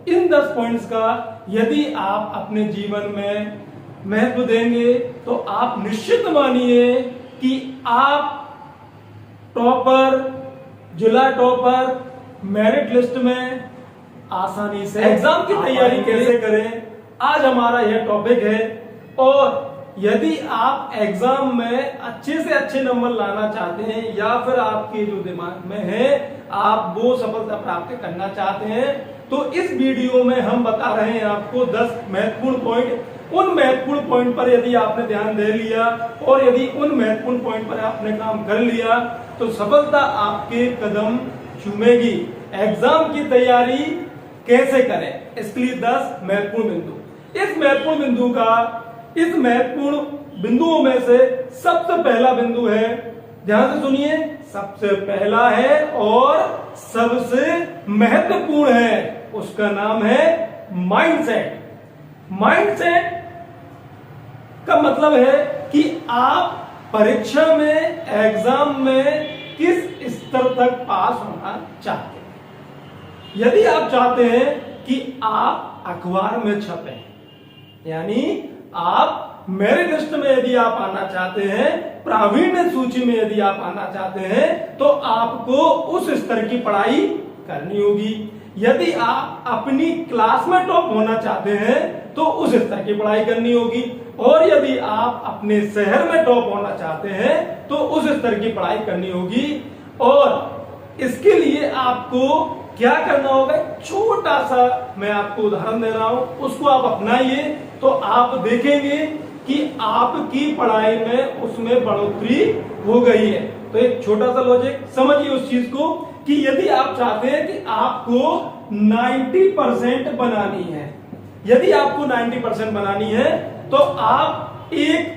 इन 10 points का यदि आप अपने जीवन में महत्व देंगे तो आप निश्चित मानिए कि आप टॉपर, जिला टॉपर, मेरिट लिस्ट में आसानी से एग्जाम की तैयारी कैसे करें, आज हमारा यह टॉपिक है। और यदि आप एग्जाम में अच्छे से अच्छे नंबर लाना चाहते हैं या फिर आपके जो दिमाग में है आप वो सफलता प्राप्त करना चाहते हैं, तो इस वीडियो में हम बता रहे हैं आपको 10 महत्वपूर्ण पॉइंट। उन महत्वपूर्ण पॉइंट पर यदि आपने ध्यान दे लिया और यदि उन महत्वपूर्ण पॉइंट पर आपने काम कर लिया तो सफलता आपके कदम चूमेगी। एग्जाम की तैयारी कैसे करें, इसके लिए 10 महत्वपूर्ण बिंदु। इस महत्वपूर्ण बिंदुओं में से सबसे पहला बिंदु है, ध्यान से सुनिए, सबसे पहला है और सबसे महत्वपूर्ण है, उसका नाम है माइंडसेट। माइंडसेट का मतलब है कि आप परीक्षा में, एग्जाम में किस स्तर तक पास होना चाहते हैं। यदि आप चाहते हैं कि आप अखबार में छपें, यानी आप मेरिट लिस्ट में यदि आप आना चाहते हैं, प्रावीण्य सूची में यदि आप आना चाहते हैं, तो आपको उस स्तर की पढ़ाई करनी होगी। यदि आप अपनी क्लास में टॉप होना चाहते हैं तो उस स्तर की पढ़ाई करनी होगी। और यदि आप अपने शहर में टॉप होना चाहते हैं तो उस स्तर की पढ़ाई करनी होगी। और इसके लिए आपको क्या करना होगा, छोटा सा मैं आपको उदाहरण दे रहा हूं, उसको आप अपनाइए तो आप देखेंगे कि आपकी पढ़ाई में उसमें बढ़ोतरी हो गई है। तो एक छोटा सा लॉजिक समझिए उस चीज को कि यदि आप चाहते हैं कि आपको 90% बनानी है, यदि आपको 90% बनानी है तो आप एक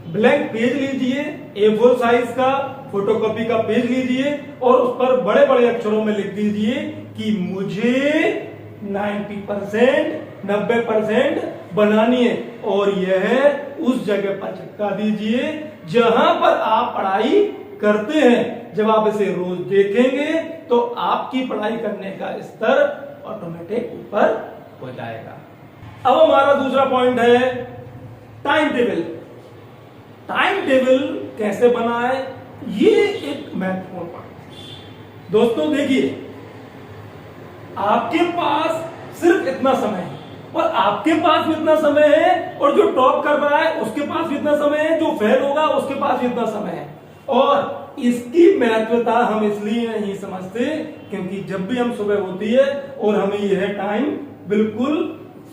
ब्लैंक पेज लीजिए, A4 साइज का फोटोकॉपी का पेज लीजिए और उस पर बड़े बड़े अक्षरों में लिख दीजिए कि मुझे 90% बनानी है, और यह उस जगह पर चिपका दीजिए जहां पर आप पढ़ाई करते हैं। जब आप इसे रोज देखेंगे तो आपकी पढ़ाई करने का स्तर ऑटोमेटिक ऊपर हो जाएगा। अब हमारा दूसरा पॉइंट है टाइम टेबल। टाइम टेबल कैसे बनाए, ये एक महत्वपूर्ण पॉइंट। दोस्तों देखिए, आपके पास सिर्फ इतना समय है और आपके पास भी इतना समय है, और जो टॉप कर रहा है उसके पास भी इतना समय है, जो फेल होगा उसके पास भी इतना समय है। और इसकी महत्वता हम इसलिए नहीं समझते क्योंकि जब भी हम सुबह होती है और हमें यह टाइम बिल्कुल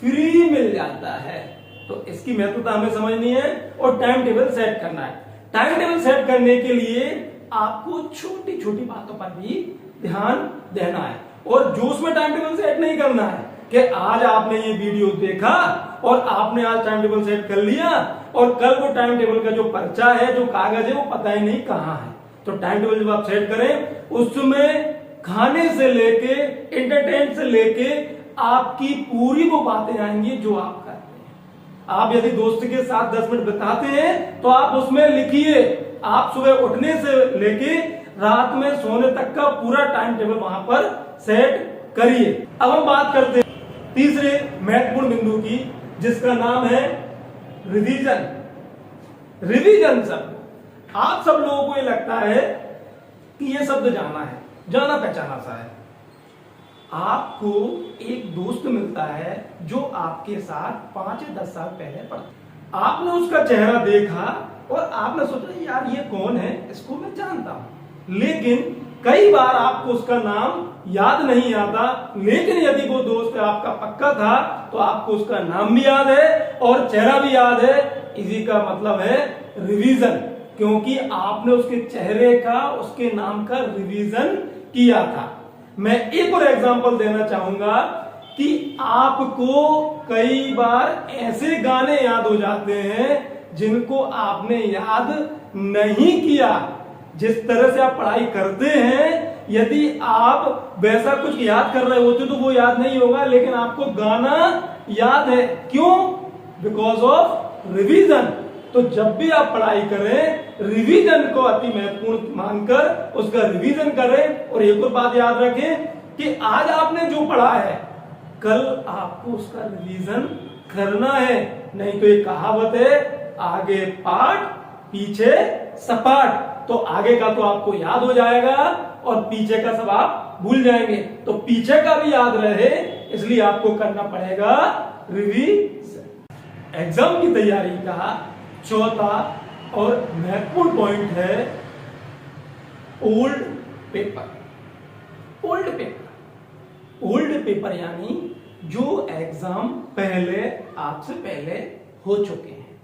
फ्री मिल जाता है, तो इसकी महत्वता हमें समझनी है और टाइम टेबल सेट करना है। टाइम टेबल सेट करने के लिए आपको छोटी छोटी बातों पर भी ध्यान देना है, और जोश में टाइम टेबल सेट नहीं करना है कि आज आपने ये वीडियो देखा और आपने आज टाइम टेबल सेट कर लिया और कल वो टाइम टेबल का जो पर्चा है, जो कागज है, वो पता ही नहीं कहां है। तो टाइम टेबल जब आप सेट करें उसमें खाने से लेके, एंटरटेन से लेके आपकी पूरी वो बातें आएंगी जो आप करते हैं। आप यदि दोस्त के साथ 10 मिनट बिताते हैं तो आप उसमें लिखिए, आप सुबह उठने से लेके रात में सोने तक का पूरा टाइम टेबल वहां पर सेट करिए। अब हम बात करते हैं तीसरे महत्वपूर्ण बिंदु की, जिसका नाम है रिवीजन। रिवीजन शब्द, आप सब लोगों को ये लगता है कि ये शब्द जाना पहचाना सा है। आपको एक दोस्त मिलता है जो आपके साथ 5 या 10 साल पहले पढ़ा, आपने उसका चेहरा देखा और आपने सोचा यार ये कौन है, इसको मैं जानता हूं। लेकिन कई बार आपको उसका नाम याद नहीं आता, लेकिन यदि वो दोस्त आपका पक्का था तो आपको उसका नाम भी याद है और चेहरा भी याद है। इसी का मतलब है रिवीजन, क्योंकि आपने उसके चेहरे का, उसके नाम का रिवीजन किया था। मैं एक और एग्जांपल देना चाहूंगा कि आपको कई बार ऐसे गाने याद हो जाते हैं जिनको आपने याद नहीं किया। जिस तरह से आप पढ़ाई करते हैं, यदि आप वैसा कुछ याद कर रहे होते तो वो याद नहीं होगा, लेकिन आपको गाना याद है। क्यों? Because of revision. तो जब भी आप पढ़ाई करें, रिवीजन को अति महत्वपूर्ण मानकर उसका रिवीजन करें। और एक और बात याद रखें कि आज आपने जो पढ़ा है कल आपको उसका रिवीजन करना है। नहीं तो ये कहावत है, आगे पाठ पीछे सपाट। तो आगे का तो आपको याद हो जाएगा और पीछे का सब आप भूल जाएंगे। तो पीछे का भी याद रहे इसलिए आपको करना पड़ेगा रिवीजन। एग्जाम की तैयारी का चौथा और महत्वपूर्ण पॉइंट है old paper. Old paper, old paper यानी जो एग्जाम पहले आपसे पहले हो चुके हैं।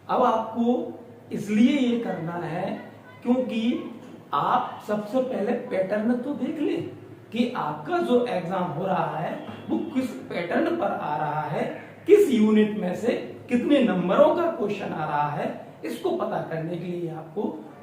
अब आपको इसलिए ये करना है क्योंकि आप सबसे पहले पैटर्न तो देख लें कि आपका जो एग्जाम हो रहा है वो किस पैटर्न पर आ रहा है, किस यूनिट में से कितने नंबरों का क्वेश्चन आ रहा है। इसको पता करने के लिए आपको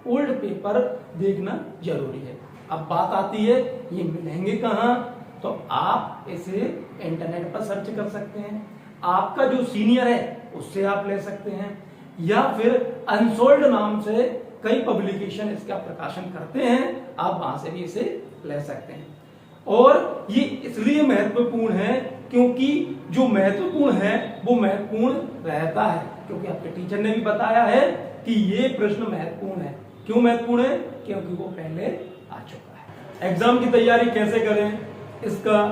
ओल्ड पेपर देखना जरूरी है। अब बात आती है ये मिलेंगे कहाँ, तो आप इसे इंटरनेट पर सर्च कर सकते हैं, आपका जो सीनियर है उससे आप ले सकते हैं, या फिर अनसोल्ड नाम से कई पब्लिकेशन इसका प्रकाशन करते हैं, आप वहां से भी इसे ले सकते हैं। और ये इसलिए महत्वपूर्ण है क्योंकि जो महत्वपूर्ण है वो महत्वपूर्ण रहता है, क्योंकि आपके टीचर ने भी बताया है कि ये प्रश्न महत्वपूर्ण है। क्यों महत्वपूर्ण है? क्योंकि वो पहले आ चुका है। एग्जाम की तैयारी कैसे करें, इसका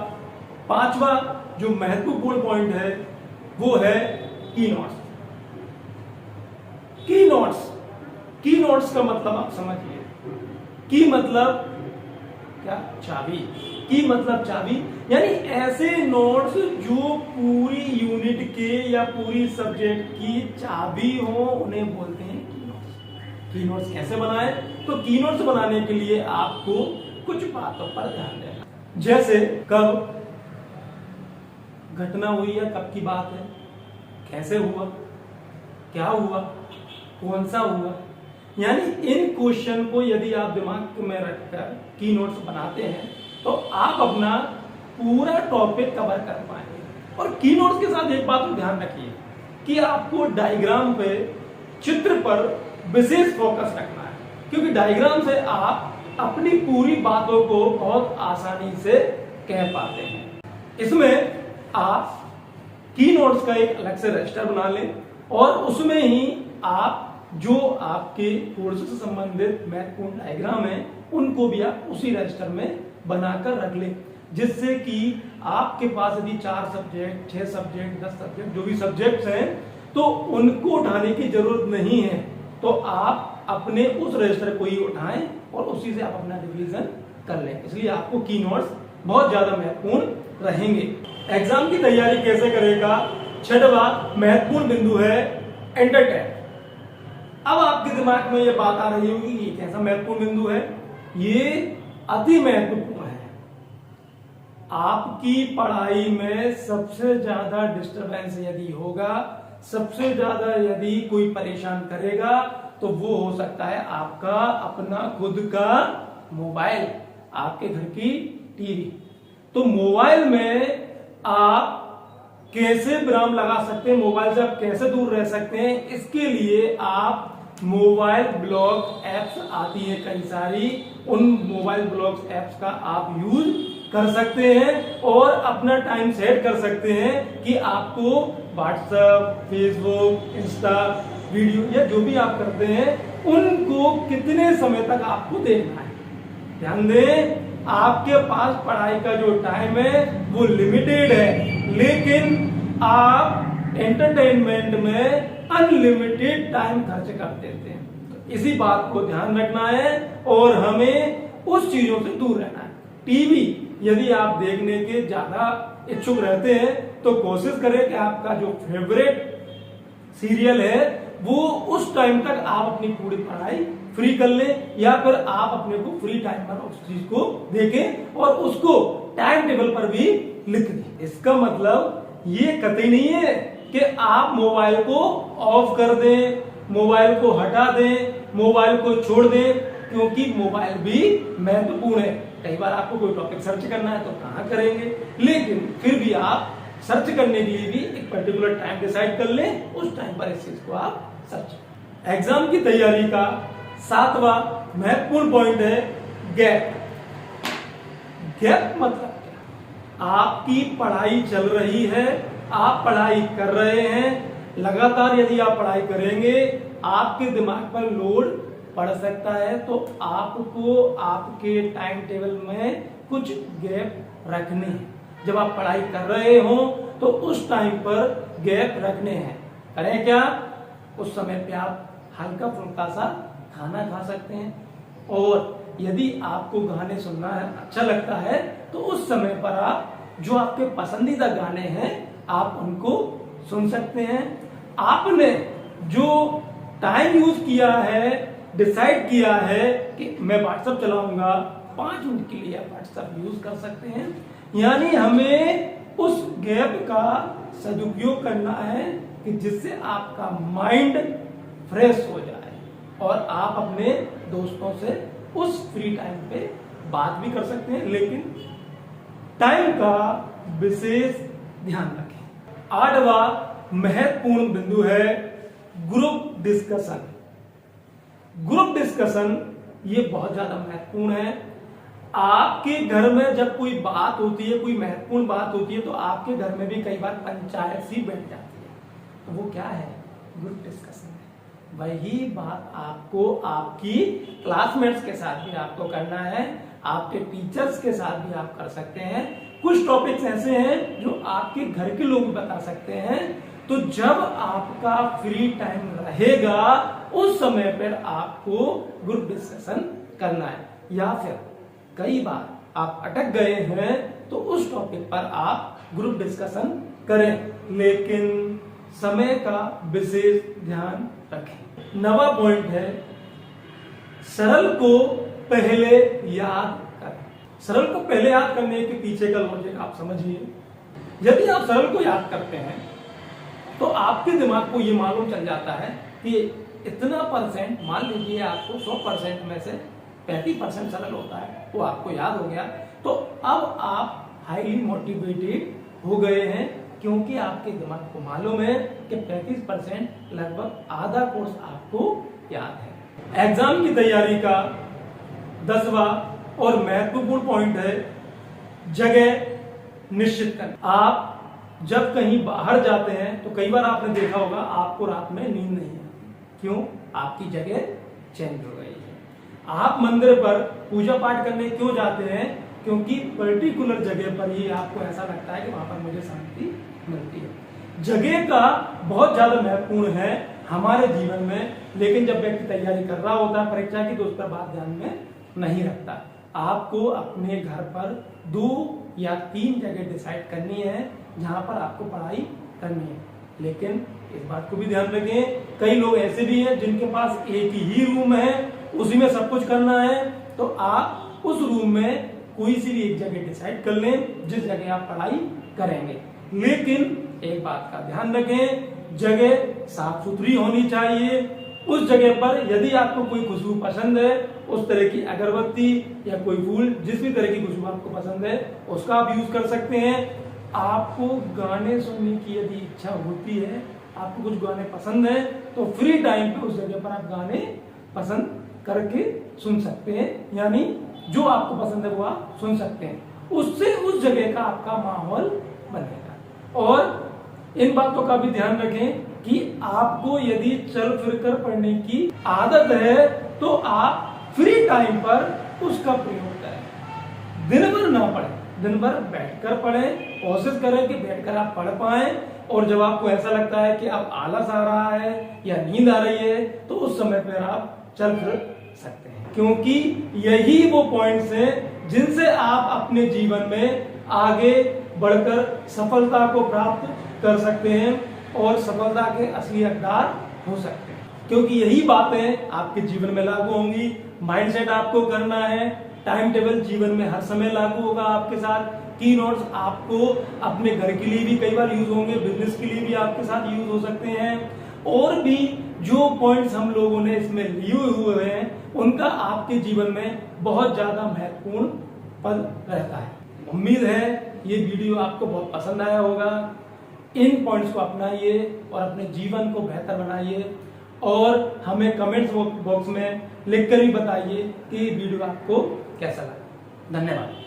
पांचवा जो महत्वपूर्ण पॉइंट है वो है की नोट्स। की नोट्स, की नोट्स का मतलब आप समझिए। की मतलब क्या? चाबी। की मतलब चाबी, यानी ऐसे नोट्स जो पूरी यूनिट के या पूरी सब्जेक्ट की चाबी हो उन्हें बोलते हैं की नोट्स। की नोट्स कैसे बनाएं? तो की नोट्स बनाने के लिए आपको कुछ बातों पर ध्यान देना, जैसे कब घटना हुई है, कब की बात है, कैसे हुआ, क्या हुआ, कौन सा हुआ। यानी इन क्वेश्चन को यदि आप दिमाग में रखकर की नोट्स बनाते हैं तो आप अपना पूरा टॉपिक कवर कर पाएंगे। और की नोट्स के साथ एक बात को ध्यान रखिए कि आपको डायग्राम पे, चित्र पर विशेष फोकस रखना है, क्योंकि डायग्राम से आप अपनी पूरी बातों को बहुत आसानी से कह पाते हैं। इसमें आप की नोट्स का एक अलग से रजिस्टर बना लें और उसमें ही आप जो आपके कोर्स से संबंधित महत्वपूर्ण डायग्राम है उनको भी आप उसी रजिस्टर में बनाकर रख लें, जिससे कि आपके पास यदि 4 सब्जेक्ट, 6 सब्जेक्ट, 10 सब्जेक्ट, जो भी सब्जेक्ट्स हैं, तो उनको उठाने की जरूरत नहीं है। तो आप अपने उस रजिस्टर को ही उठाएं और उसी से आप अपना रिवीजन कर लें। इसलिए आपको की नोट्स बहुत ज्यादा महत्वपूर्ण रहेंगे। एग्जाम की तैयारी कैसे करेगा, छठवां महत्वपूर्ण बिंदु है एंटरटेन। अब आपके दिमाग में ये बात आ रही होगी ये कैसा महत्वपूर्ण बिंदु है? ये अति महत्वपूर्ण है। आपकी पढ़ाई में सबसे ज्यादा डिस्टरबेंस यदि होगा, सबसे ज्यादा यदि कोई परेशान करेगा, तो वो हो सकता है आपका अपना खुद का मोबाइल, आपके घर की टीवी। तो मोबाइल में आप कैसे विराम लगा सकते हैं, मोबाइल से आप कैसे दूर रह सकते हैं, इसके लिए आप मोबाइल ब्लॉक एप्स आती है कई सारी, उन मोबाइल ब्लॉक एप्स का आप यूज कर सकते हैं और अपना टाइम सेट कर सकते हैं कि आपको व्हाट्सएप, फेसबुक, इंस्टा वीडियो या जो भी आप करते हैं उनको कितने समय तक आपको देखना है। ध्यान दें, आपके पास पढ़ाई का जो टाइम है वो लिमिटेड है, लेकिन आप एंटरटेनमेंट में अनलिमिटेड टाइम खर्च कर देते हैं। तो इसी बात को ध्यान रखना है और हमें उस चीजों से दूर रहना है। टीवी यदि आप देखने के ज्यादा इच्छुक रहते हैं तो कोशिश करें कि आपका जो फेवरेट सीरियल है वो उस टाइम तक आप अपनी पूरी पढ़ाई फ्री कर लें, या फिर आप अपने को फ्री टाइम पर उस चीज को देखें और उसको टाइम टेबल पर भी लिख दें। इसका मतलब ये कतई नहीं है कि आप मोबाइल को ऑफ कर दें, मोबाइल को हटा दें, मोबाइल को छोड़ दें, क्योंकि मोबाइल भी महत्वपूर्ण है। कई बार आपको कोई टॉपिक सर्च करना है तो कहां करेंगे, लेकिन फिर भी आप सर्च करने के लिए भी एक पर्टिकुलर टाइम डिसाइड कर लें, उस टाइम पर इस चीज को आप सर्च। एग्जाम की तैयारी का 7वां महत्वपूर्ण पॉइंट है गैप। गैप मतलब क्या? आपकी पढ़ाई चल रही है, आप पढ़ाई कर रहे हैं, लगातार यदि आप पढ़ाई करेंगे आपके दिमाग पर लोड पड़ सकता है, तो आपको आपके टाइम टेबल में कुछ गैप रखने हैं। जब आप पढ़ाई कर रहे हो तो उस टाइम पर गैप रखने हैं। करें क्या? उस समय पे आप हल्का फुल्का सा खाना खा सकते हैं, और यदि आपको गाने सुनना अच्छा लगता है तो उस समय पर आप जो आपके पसंदीदा गाने हैं आप उनको सुन सकते हैं। आपने जो टाइम यूज किया है, डिसाइड किया है कि मैं व्हाट्सएप चलाऊंगा, 5 मिनट के लिए आप व्हाट्सएप यूज कर सकते हैं। यानी हमें उस गैप का सदुपयोग करना है कि जिससे आपका माइंड फ्रेश हो जाए और आप अपने दोस्तों से उस फ्री टाइम पे बात भी कर सकते हैं, लेकिन टाइम का विशेष ध्यान रखें। 8वां महत्वपूर्ण बिंदु है ग्रुप डिस्कशन। ग्रुप डिस्कशन ये बहुत ज्यादा महत्वपूर्ण है। आपके घर में जब कोई बात होती है, कोई महत्वपूर्ण बात होती है, तो आपके घर में भी कई बार पंचायत सी बैठ जाती है। तो वो क्या है? ग्रुप डिस्कशन है। वही बात आपको आपकी क्लासमेट्स के साथ भी आपको करना है, आपके टीचर्स के साथ भी आप कर सकते हैं। कुछ टॉपिक्स ऐसे हैं जो आपके घर के लोग बता सकते हैं। तो जब आपका फ्री टाइम रहेगा उस समय पर आपको ग्रुप डिस्कशन करना है। या फिर कई बार आप अटक गए हैं तो उस टॉपिक पर आप ग्रुप डिस्कशन करें, लेकिन समय का विशेष ध्यान रखें। 9वां पॉइंट है सरल को पहले याद करें। सरल को पहले याद करने के पीछे का लॉजिक आप समझिए। यदि आप सरल को याद करते हैं तो आपके दिमाग को यह मालूम चल जाता है कि इतना परसेंट, मान लीजिए आपको 100% में से 35% सरल होता है, वो आपको याद हो गया, तो अब आप हाईली मोटिवेटेड हो गए हैं, क्योंकि आपके दिमाग को मालूम है कि 35% लगभग आधा कोर्स आपको याद है। एग्जाम की तैयारी का 10वां और महत्वपूर्ण पॉइंट है जगह निश्चित करना। आप जब कहीं बाहर जाते हैं तो कई बार आपने देखा होगा आपको रात में नींद नहीं आती। क्यों? आपकी जगह चेंज हो गई है। आप मंदिर पर पूजा पाठ करने क्यों जाते हैं? क्योंकि पर्टिकुलर जगह पर ही आपको ऐसा लगता है कि वहां पर मुझे शांति मिलती है। जगह का बहुत ज्यादा महत्वपूर्ण है हमारे जीवन में, लेकिन जब व्यक्ति तैयारी कर रहा होता है परीक्षा की तो उस पर बात ध्यान में नहीं रखता। आपको अपने घर पर 2 या 3 जगह डिसाइड करनी है जहां पर आपको पढ़ाई करनी है, लेकिन इस बात को भी ध्यान रखें कई लोग ऐसे भी हैं जिनके पास एक ही रूम है, उसी में सब कुछ करना है, तो आप उस रूम में कोई सी भी एक जगह डिसाइड कर लें जिस जगह आप पढ़ाई करेंगे। लेकिन एक बात का ध्यान रखें, जगह साफ सुथरी होनी चाहिए। उस जगह पर यदि आपको कोई खुशबू पसंद है, उस तरह की अगरबत्ती या कोई फूल, जिस भी तरह की खुशबू आपको पसंद है उसका आप यूज कर सकते हैं। आपको गाने सुनने की यदि इच्छा होती है, आपको कुछ गाने पसंद है, तो फ्री टाइम पे उस जगह पर आप गाने पसंद करके सुन सकते हैं, यानी जो आपको पसंद है वो आप सुन सकते हैं। उससे उस जगह का आपका माहौल बनेगा। और इन बातों का भी ध्यान रखें कि आपको यदि चल फिर कर पढ़ने की आदत है तो आप फ्री टाइम पर उसका प्रयोग करें। दिन भर ना पढ़ें, दिन भर बैठकर पढ़ें। कोशिश करें कि बैठकर आप पढ़ पाएं, और जब आपको ऐसा लगता है कि अब आलस आ रहा है या नींद आ रही है तो उस समय पर आप चल फिर सकते हैं, क्योंकि यही वो पॉइंट्स हैं जिनसे आप अपने जीवन में आगे बढ़कर सफलता को प्राप्त कर सकते हैं और सफलता के असली हकदार हो सकते हैं, क्योंकि यही बातें आपके जीवन में लागू होंगी। माइंडसेट आपको करना है, टाइम टेबल जीवन में हर समय लागू होगा आपके साथ। की नोट्स आपको अपने घर के लिए भी कई बार यूज होंगे, बिजनेस के लिए भी आपके साथ यूज हो सकते हैं, और भी जो पॉइंट्स हम लोगों ने इसमें लिए हुए हैं उनका आपके जीवन में बहुत ज्यादा महत्वपूर्ण पद रहता है। उम्मीद है ये वीडियो आपको बहुत पसंद आया होगा। इन पॉइंट्स को अपनाइए और अपने जीवन को बेहतर बनाइए, और हमें कमेंट्स बॉक्स में लिखकर भी बताइए कि ये वीडियो आपको कैसा लगा। धन्यवाद।